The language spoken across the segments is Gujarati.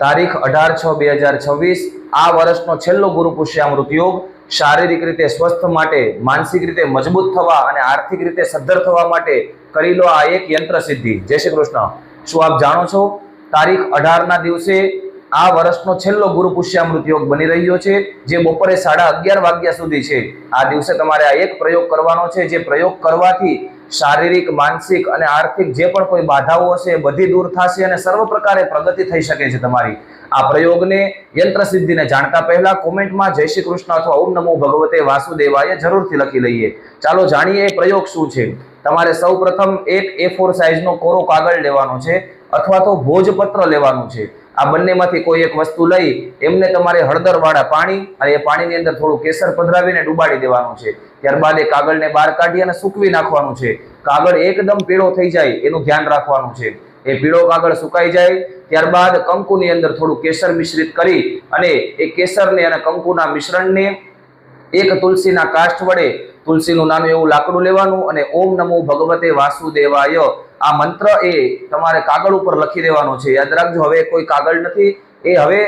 તારીખ 18/6/2026 આ વર્ષનો છેલ્લો ગુરુ પુષ્યામૃત યોગ શારીરિક રીતે સ્વસ્થ માટે, માનસિક રીતે મજબૂત થવા અને આર્થિક રીતે સદ્ધર થવા માટે કરી લો આ એક યંત્ર સિદ્ધિ। જય શ્રી કૃષ્ણ। શું આપ જાણો છો તારીખ 18 ના દિવસે આ વર્ષનો છેલ્લો ગુરુ પુષ્યામૃત યોગ બની રહ્યો છે, જે બપોરે 11:30 વાગ્યા સુધી છે। આ દિવસે તમારે આ એક પ્રયોગ કરવાનો છે, જે પ્રયોગ કરવાથી શારીરિક, માનસિક અને આર્થિક જે પણ કોઈ બાધાઓ હશે બધી દૂર થશે અને સર્વ પ્રકારે પ્રગતિ થઈ શકે છે તમારી। આ પ્રયોગને, યંત્ર સિદ્ધિને જાણતા પહેલા કોમેન્ટમાં જય શ્રી કૃષ્ણ અથવા ઓમ નમો ભગવતે વાસુદેવાય જરૂરથી લખી લઈએ। ચાલો જાણીએ એ પ્રયોગ શું છે। તમારે સૌપ્રથમ એક A4 સાઇઝનો કોરો કાગળ લેવાનો છે અથવા તો ભોજપત્ર લેવાનું છે। આ બંનેમાંથી કોઈ એક વસ્તુ લઈ એમને તમારે હળદરવાળા પાણી અને એ પાણીની અંદર થોડું કેસર પધરાવીને ડુબાડી દેવાનું છે। ત્યારબાદ એ કાગળને બહાર કાઢી અને સૂકવી નાખવાનું છે। કાગળ એકદમ પીળો થઈ જાય એનું ધ્યાન રાખવાનું છે। એ પીળો કાગળ સુકાઈ જાય ત્યારબાદ કંકુની અંદર થોડું કેસર મિશ્રિત કરી અને એ કેસરને અને કંકુના મિશ્રણને એક તુલસીના કાષ્ઠ વડે, તુલસીનું નાનું એવું લાકડું લેવાનું અને ઓમ નમો ભગવતે વાસુદેવાય આ મંત્ર એ તમારે કાગળ ઉપર લખી દેવાનો છે। યાદ રાખજો, હવે કોઈ કાગળ નથી, એ હવે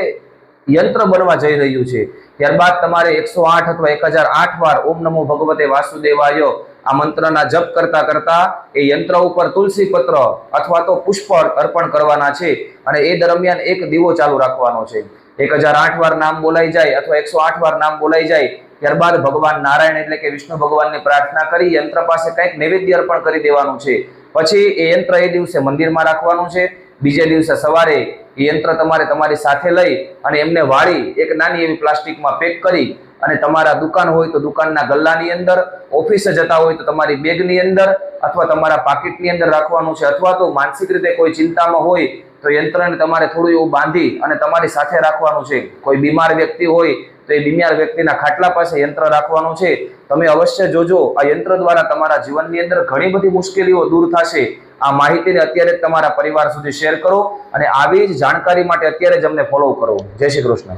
યંત્ર બનવા જઈ રહ્યું છે। ત્યારબાદ તમારે 108 અથવા 1008 વાર ઓમ નમો ભગવતે વાસુદેવાય આ મંત્રના જપ કરતા કરતા એ યંત્ર ઉપર તુલસી પત્ર અથવા તો પુષ્પ અર્પણ કરવાના છે અને એ દરમિયાન એક દીવો ચાલુ રાખવાનો છે। 1008 વાર નામ બોલાઈ જાય અથવા 108 વાર નામ બોલાઈ જાય ત્યારબાદ ભગવાન નારાયણ એટલે કે વિષ્ણુ ભગવાનની પ્રાર્થના કરી યંત્ર પાસે કંઈક નૈવેદ્ય અર્પણ કરી દેવાનું છે। પછી એ યંત્ર એ દિવસે મંદિરમાં રાખવાનું છે। બીજે દિવસે સવારે એ યંત્ર તમારે તમારી સાથે લઈ અને એમને વાળી એક નાની એવી પ્લાસ્ટિકમાં પેક કરી અને તમારા દુકાન હોય તો દુકાનના ગલ્લાની અંદર, ઓફિસે જતા હોય તો તમારી બેગની અંદર અથવા તમારા પાકીટની અંદર રાખવાનું છે। અથવા તો માનસિક રીતે કોઈ ચિંતામાં હોય તો યંત્રને તમારે થોડું એવું બાંધી અને તમારી સાથે રાખવાનું છે। કોઈ બીમાર વ્યક્તિ હોય તો એ બીમાર વ્યક્તિના ખાટલા પાસે યંત્ર રાખવાનું છે। તમે અવશ્ય જોજો, આ યંત્ર દ્વારા તમારા જીવનની અંદર ઘણી બધી મુશ્કેલીઓ દૂર થશે। આ માહિતીને અત્યારે જ તમારા પરિવાર સુધી શેર કરો અને આવી જ જાણકારી માટે અત્યારે જ અમને ફોલો કરો। જય શ્રી કૃષ્ણ।